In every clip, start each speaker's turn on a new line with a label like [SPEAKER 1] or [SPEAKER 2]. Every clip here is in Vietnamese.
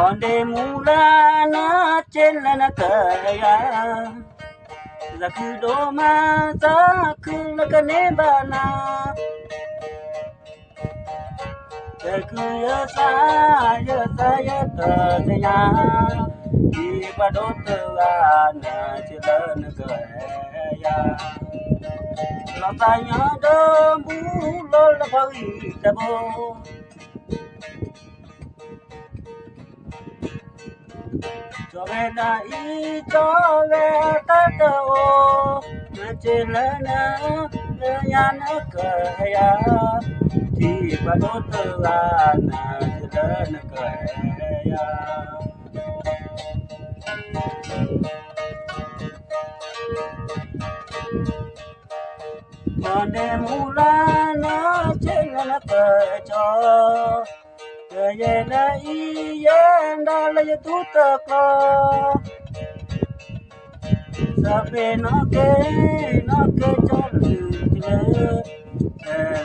[SPEAKER 1] onde mula na trên là na cởi ra cứ đô ma ra cứ là cái nếp bà na để cứ nhớ xa tờ thế nhà đi qua đốt từ na chỉ lớn cởi lo ta nhớ đơm bù lo là bao gì ta bô cho về là ý cho về ta đâu mà chỉ là na nhà nó cười thì qua đốt từ na chỉ lớn cười còn đêm mù la nó trên là cười cho về đây yên đã lấy tu tập lo giờ về nó kê cho lư chile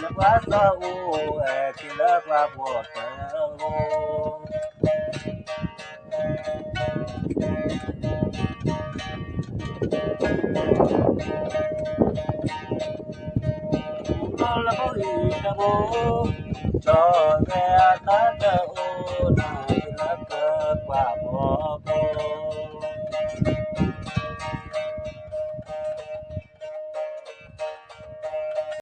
[SPEAKER 1] là quá sao thì là quá buồn là bao nhiêu là bố cho về ta đâu này là cơ quả bỏ